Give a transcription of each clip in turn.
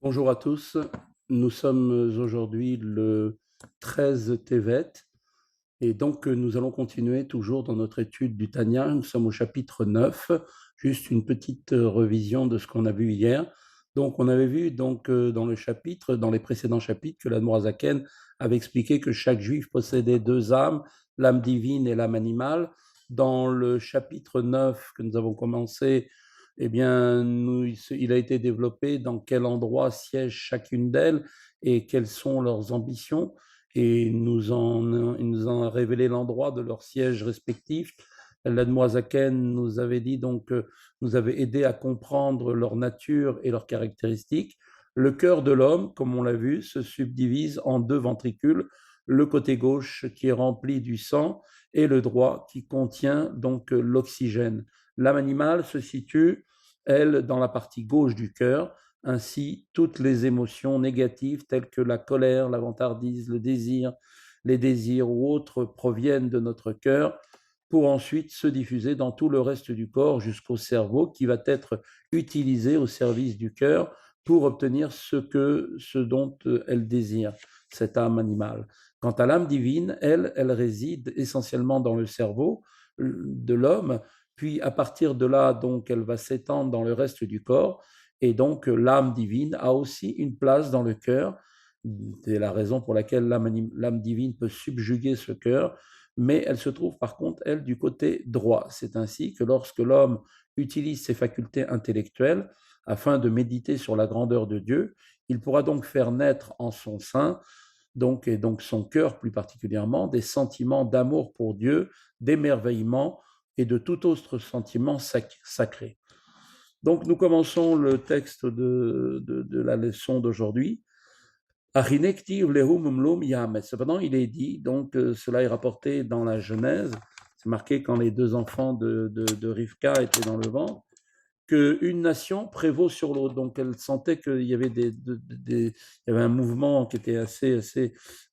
Bonjour à tous, nous sommes aujourd'hui le 13 Tevet et donc nous allons continuer toujours dans notre étude du Tanya. Nous sommes au chapitre 9, juste une petite revision de ce qu'on a vu hier. Donc on avait vu dans le chapitre, dans les précédents chapitres, que l'Admorazaken avait expliqué que chaque juif possédait deux âmes, l'âme divine et l'âme animale. Dans le chapitre 9 que nous avons commencé, eh bien, il a été développé dans quel endroit siège chacune d'elles et quelles sont leurs ambitions. Et il nous en a révélé l'endroit de leurs sièges respectifs. L'Admoisaken nous avait dit donc, nous avait aidé à comprendre leur nature et leurs caractéristiques. Le cœur de l'homme, comme on l'a vu, se subdivise en deux ventricules, le côté gauche qui est rempli du sang et le droit qui contient donc l'oxygène. L'âme animale se situe, elle, dans la partie gauche du cœur. Ainsi, toutes les émotions négatives telles que la colère, la vantardise, le désir, les désirs ou autres proviennent de notre cœur pour ensuite se diffuser dans tout le reste du corps jusqu'au cerveau qui va être utilisé au service du cœur pour obtenir ce dont elle désire, cette âme animale. Quant à l'âme divine, elle réside essentiellement dans le cerveau de l'homme, puis à partir de là, donc, elle va s'étendre dans le reste du corps, et donc l'âme divine a aussi une place dans le cœur. C'est la raison pour laquelle l'âme divine peut subjuguer ce cœur, mais elle se trouve par contre, elle, du côté droit. C'est ainsi que lorsque l'homme utilise ses facultés intellectuelles afin de méditer sur la grandeur de Dieu, il pourra donc faire naître en son sein, et donc son cœur plus particulièrement, des sentiments d'amour pour Dieu, d'émerveillement et de tout autre sentiment sacré. Donc nous commençons le texte de la leçon d'aujourd'hui. Cependant, il est dit, donc cela est rapporté dans la Genèse, c'est marqué quand les deux enfants de Rivka étaient dans le ventre, qu'une nation prévaut sur l'autre. Donc elle sentait qu'il y avait, il y avait un mouvement qui était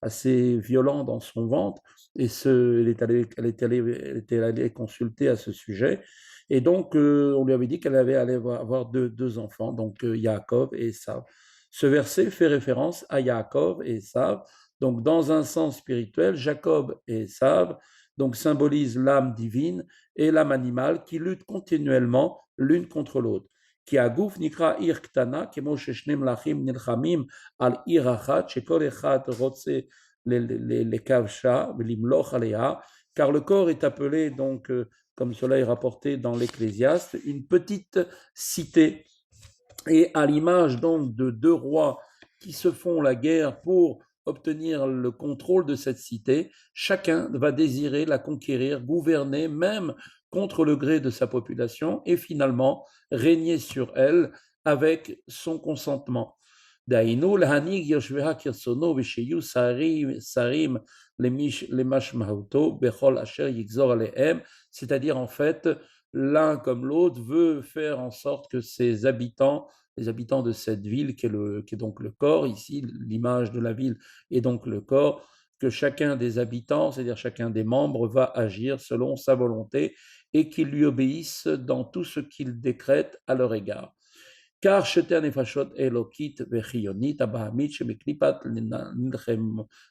assez violent dans son ventre, et elle était allée consulter à ce sujet. Et donc, on lui avait dit qu'elle allait avoir deux enfants, donc Yaakov et Esav. Ce verset fait référence à Yaakov et Esav. Donc, dans un sens spirituel, Jacob et Esav donc, symbolisent l'âme divine et l'âme animale qui luttent continuellement l'une contre l'autre. כי הגוף נקרא עיר קטנה, כמו ששני מלכים נלחמים על עיר אחת, שכל אחד רוצה לכבשה ולמלוך עליה, car le corps est appelé, donc, comme cela est rapporté dans l'Ecclésiaste, une petite cité. Et à l'image donc de deux rois qui se font la guerre pour obtenir le contrôle de cette cité, chacun va désirer la conquérir, gouverner même contre le gré de sa population et finalement régner sur elle avec son consentement. דהיינו להנהיג יושביה כרצונו ושיהיו שרים למשמעותו בכל אשר יגזור עליהם, c'est-à-dire en fait l'un comme l'autre veut faire en sorte que ses habitants, les habitants de cette ville qui est donc le corps, ici l'image de la ville est donc le corps, que chacun des habitants, c'est-à-dire chacun des membres, va agir selon sa volonté et qu'ils lui obéissent dans tout ce qu'il décrète à leur égard. car שתי הנפשות אלוקית וחיונית הבהמית שבקליפת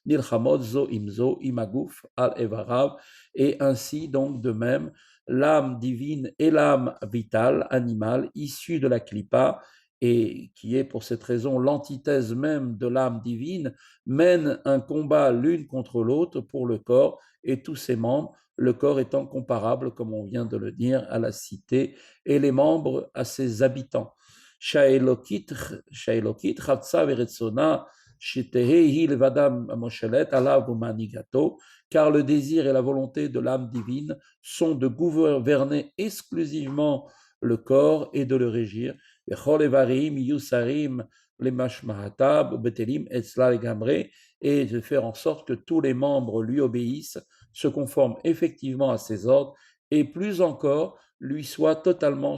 נלחמות זו עם זו עם הגוף על איבריו, et ainsi donc de même l'âme divine et l'âme vitale, animale, issue de la clipa, et qui est pour cette raison l'antithèse même de l'âme divine, mènent un combat l'une contre l'autre pour le corps et tous ses membres, le corps étant comparable, comme on vient de le dire, à la cité et les membres à ses habitants. שהאלוקית חפצה ורצונה שתהא היא לבדה המושלת עליו ומנהיגתו, car le désir et la volonté de l'âme divine sont de gouverner exclusivement le corps et de le régir. וכל איברים יהיו שרים למשמעתה ובטלים אצלה לגמרי, et de faire en sorte que tous les membres lui obéissent, se conforment effectivement à ses ordres, et plus encore, lui soient totalement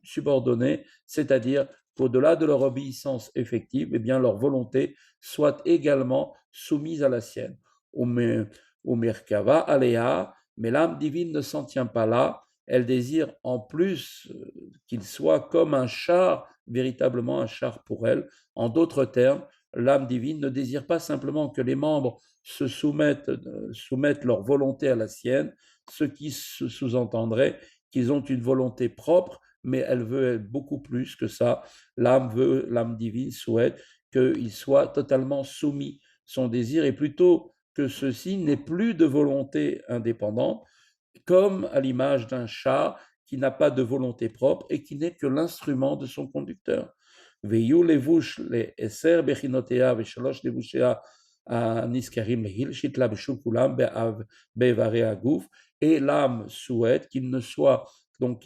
subordonnés, c'est-à-dire qu'au-delà de leur obéissance effective, eh bien, leur volonté soit également soumise à la sienne. Ou Merkava Aléa, mais l'âme divine ne s'en tient pas là, elle désire en plus qu'il soit comme un char, véritablement un char pour elle. En d'autres termes, l'âme divine ne désire pas simplement que les membres soumettent leur volonté à la sienne, ce qui sous-entendrait qu'ils ont une volonté propre, mais elle veut beaucoup plus que ça. L'âme divine souhaite qu'il soit totalement soumis. Son désir est plutôt que ceci n'ait plus de volonté indépendante, comme à l'image d'un chat qui n'a pas de volonté propre et qui n'est que l'instrument de son conducteur. ויהיו לבוש ל10 בחינותיה ושלוש לבושיה הנזכרים לעיל, שיתלבשו כולם באיברי הגוף, et l'âme souhaite qu'il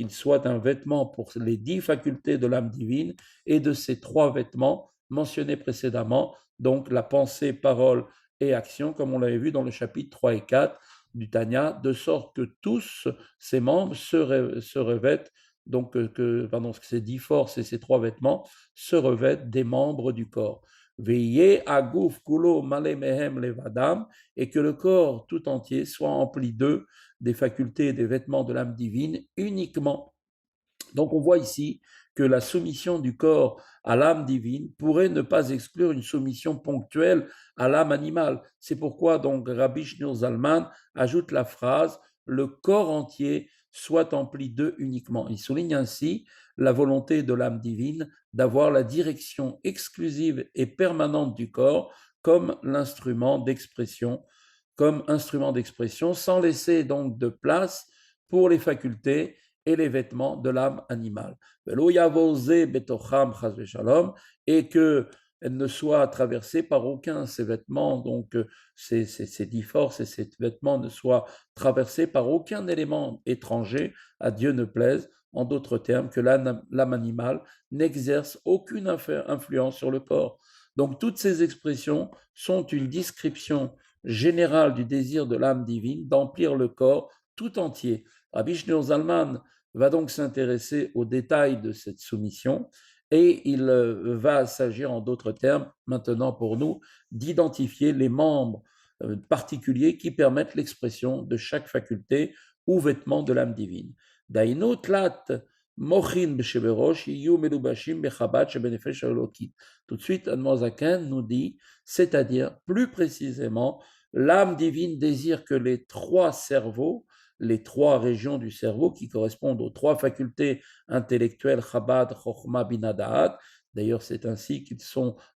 soit un vêtement pour les 10 facultés de l'âme divine et de ces 3 vêtements mentionnés précédemment, donc la pensée, parole et action, comme on l'avait vu dans le chapitre 3 et 4 du Tanya, de sorte que tous ces membres se revêtent, donc que ces 10 forces et ces 3 vêtements se revêtent des membres du corps. Veillez aguf kulo male mehem levadam, et que le corps tout entier soit empli d'eux, des facultés et des vêtements de l'âme divine uniquement. Donc on voit ici que la soumission du corps à l'âme divine pourrait ne pas exclure une soumission ponctuelle à l'âme animale. C'est pourquoi donc Rabbi Shneur Zalman ajoute la phrase « le corps entier soit empli d'eux uniquement ». Il souligne ainsi la volonté de l'âme divine d'avoir la direction exclusive et permanente du corps comme l'instrument d'expression, sans laisser donc de place pour les facultés et les vêtements de l'âme animale. Et qu'elle ne soit traversée par aucun de ces vêtements, donc ces 10 forces et ces vêtements ne soient traversés par aucun élément étranger, à Dieu ne plaise, en d'autres termes, que l'âme animale n'exerce aucune influence sur le corps. Donc toutes ces expressions sont une description générale du désir de l'âme divine d'emplir le corps tout entier. Rabbi Shneur Zalman va donc s'intéresser aux détails de cette soumission et il va s'agir en d'autres termes maintenant pour nous d'identifier les membres particuliers qui permettent l'expression de chaque faculté ou vêtement de l'âme divine. Dainu tlat mochin b'sheberosh yiyu melubashim bechabad shebenefesh elokit. Tout de suite, Admozaken nous dit, c'est-à-dire plus précisément, l'âme divine désire que les 3 cerveaux, les 3 régions du cerveau qui correspondent aux 3 facultés intellectuelles, Chabad, Chochma, Bina, Da'at. D'ailleurs, c'est ainsi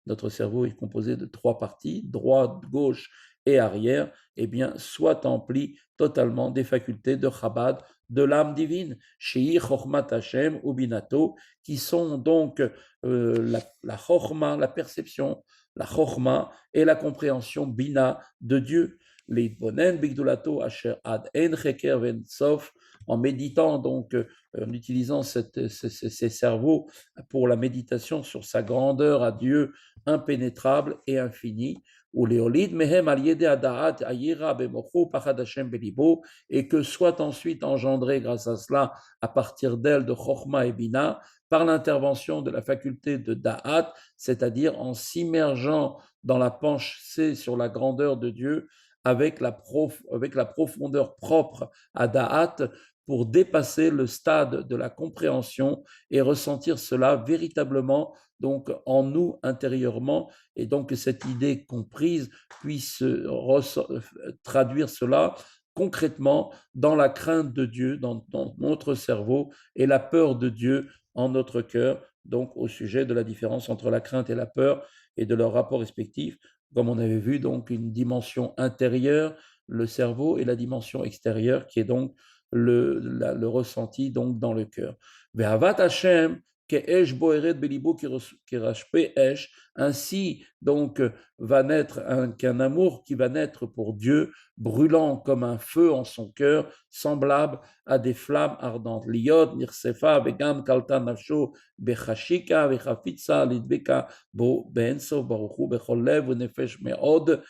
notre cerveau est composé de 3 parties, droite, gauche et arrière, eh bien, soit empli totalement des facultés de Chabad, de l'âme divine, Shei Chochmat Hashem ou Binato, qui sont donc la Chochma, la perception, la Chochma et la compréhension Bina de Dieu. להתבונן בגדולתו אשר עד אין חקר ואין סוף, en méditant donc, en utilisant ces cerveaux pour la méditation sur sa grandeur à Dieu impénétrable et infini, ou léolid mehem al yede adaat ayira bemochu pachad Hashem belibo, et que soit ensuite engendré grâce à cela, à partir d'elle, de Chochma et Bina, par l'intervention de la faculté de Da'at, c'est-à-dire en s'immergeant dans la pensée sur la grandeur de Dieu, avec la profondeur propre à Da'at, pour dépasser le stade de la compréhension et ressentir cela véritablement donc en nous intérieurement, et donc que cette idée comprise puisse traduire cela concrètement dans la crainte de Dieu, dans notre cerveau, et la peur de Dieu en notre cœur, donc au sujet de la différence entre la crainte et la peur et de leur rapport respectif, comme on avait vu, donc une dimension intérieure, le cerveau, et la dimension extérieure, qui est donc le ressenti donc dans le cœur. Ve'avat Hashem ke'esh boeret belibo kirashpe esh, ainsi donc va naître qu'un amour qui va naître pour Dieu, brûlant comme un feu en son cœur, semblable à des flammes ardentes. Liot nirsefa vegam kalta nafsho bechashika vechafitza lidbeka bo benso baruchu bechol lev nefesh meod,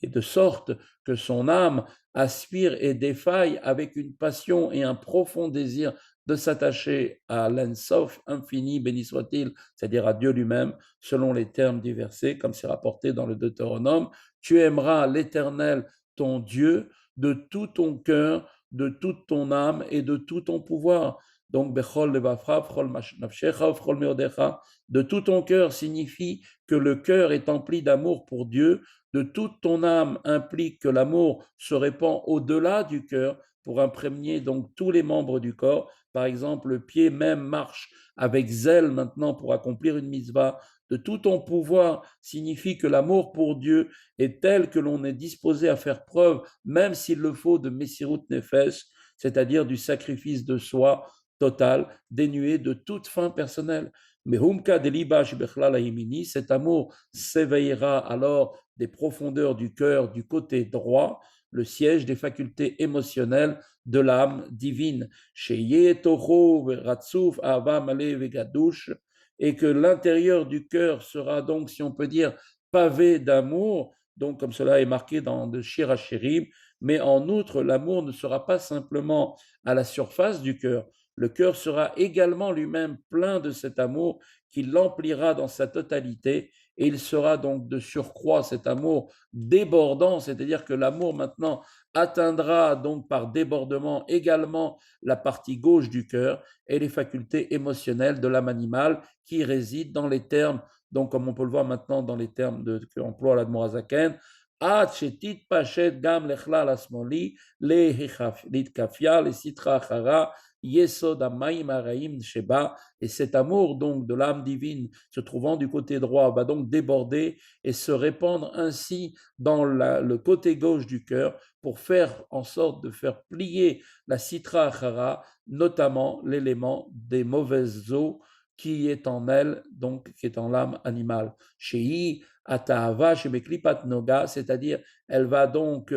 et de sorte que son âme aspire et défaille avec une passion et un profond désir de s'attacher à l'Ensof infini, béni soit-il, c'est-à-dire à Dieu lui-même, selon les termes du verset, comme c'est rapporté dans le Deutéronome. Tu aimeras l'Éternel, ton Dieu, de tout ton cœur, de toute ton âme et de tout ton pouvoir. Donc, Bechol levavcha, bechol nafshecha, bechol meodecha, de tout ton cœur signifie que le cœur est empli d'amour pour Dieu. De toute ton âme implique que l'amour se répand au-delà du cœur pour imprégner donc tous les membres du corps. Par exemple, le pied même marche avec zèle maintenant pour accomplir une mitzvah. De tout ton pouvoir signifie que l'amour pour Dieu est tel que l'on est disposé à faire preuve, même s'il le faut, de Messirut Nefesh, c'est-à-dire du sacrifice de soi total, dénué de toute fin personnelle. Mais Humka Delibash Bechlal Ahimini, cet amour s'éveillera alors des profondeurs du cœur, du côté droit, le siège des facultés émotionnelles de l'âme divine. Et que l'intérieur du cœur sera donc, si on peut dire, pavé d'amour, donc comme cela est marqué dans le Shir HaShirim, mais en outre, l'amour ne sera pas simplement à la surface du cœur, le cœur sera également lui-même plein de cet amour qui l'emplira dans sa totalité et il sera donc de surcroît cet amour débordant, c'est-à-dire que l'amour maintenant atteindra donc par débordement également la partie gauche du cœur et les facultés émotionnelles de l'âme animale qui résident dans les termes, donc comme on peut le voir maintenant dans les termes qu'emploie l'Admorazaken, עד שתתפשט גם לכלל השמאלי, להתקפיה, לסטרא אחרא, Yesod Amaim Araim Sheba, et cet amour donc de l'âme divine se trouvant du côté droit va donc déborder et se répandre ainsi dans le côté gauche du cœur pour faire en sorte de faire plier la Sitra Achara, notamment l'élément des mauvaises eaux qui est en elle, donc qui est en l'âme animale. Shei Atahava Shemeklipat Noga, c'est-à-dire elle va donc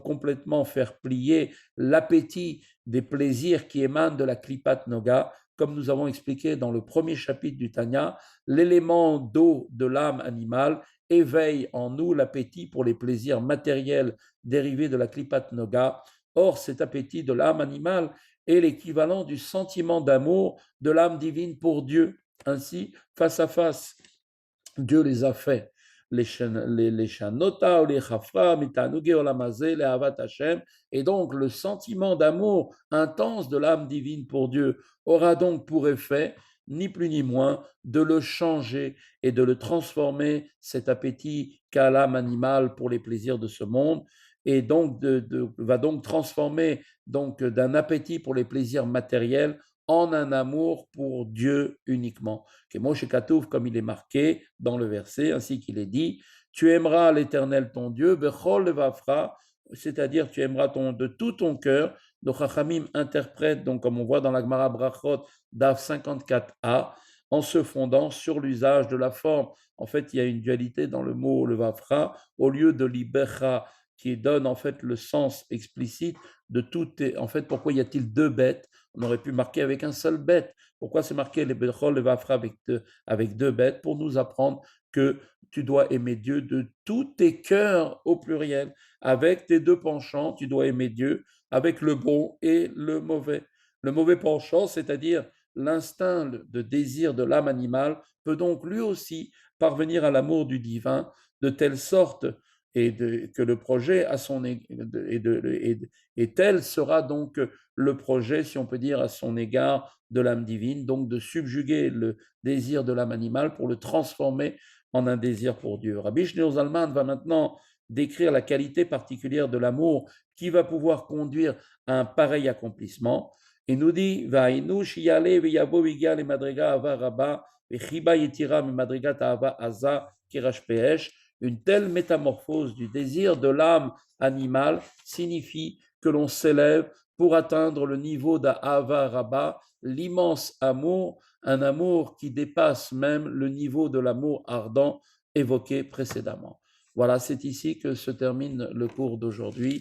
complètement faire plier l'appétit des plaisirs qui émanent de la Klipat Noga, comme nous avons expliqué dans le premier chapitre du Tanya, l'élément d'eau de l'âme animale éveille en nous l'appétit pour les plaisirs matériels dérivés de la Klipat Noga. Or, cet appétit de l'âme animale est l'équivalent du sentiment d'amour de l'âme divine pour Dieu. Ainsi, face à face, Dieu les a fait. Les Shanota ou les Chafra, Mitanuge Olamazé, les Avat Hashem, et donc le sentiment d'amour intense de l'âme divine pour Dieu aura donc pour effet, ni plus ni moins, de le changer et de le transformer, cet appétit qu'a l'âme animale pour les plaisirs de ce monde, et donc va donc transformer donc d'un appétit pour les plaisirs matériels en un amour pour Dieu uniquement. Moshe Katouf, comme il est marqué dans le verset, ainsi qu'il est dit, tu aimeras l'Éternel ton Dieu, bechol levavcha, c'est-à-dire tu aimeras de tout ton cœur. Nos Chachamim interprètent, donc comme on voit dans la Gemara Brachot, d'Av 54a, en se fondant sur l'usage de la forme. En fait, il y a une dualité dans le mot levavcha, au lieu de libecha, qui donne en fait le sens explicite de tout. En fait, pourquoi y a-t-il deux bêtes? On aurait pu marquer avec un seul bête. Pourquoi c'est marqué les Bechol et Vafra avec deux bêtes? Pour nous apprendre que tu dois aimer Dieu de tous tes cœurs au pluriel. Avec tes deux penchants, tu dois aimer Dieu avec le bon et le mauvais. Le mauvais penchant, c'est-à-dire l'instinct de désir de l'âme animale, peut donc lui aussi parvenir à l'amour du divin de telle sorte que le projet à son et tel sera donc le projet, si on peut dire, à son égard de l'âme divine, donc de subjuguer le désir de l'âme animale pour le transformer en un désir pour Dieu. Rabbi Shneur Zalman va maintenant décrire la qualité particulière de l'amour qui va pouvoir conduire à un pareil accomplissement. Et nous dit, Va'inu shiyale v'yavo v'ygia le madriga ava rabba v'chiba yitira mi madriga ta'ava aza kirash pe'esh. Une telle métamorphose du désir de l'âme animale signifie que l'on s'élève pour atteindre le niveau d'Ahava Rabba, l'immense amour, un amour qui dépasse même le niveau de l'amour ardent évoqué précédemment. Voilà, c'est ici que se termine le cours d'aujourd'hui.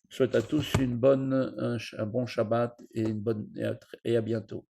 Je souhaite à tous un bon Shabbat et à bientôt.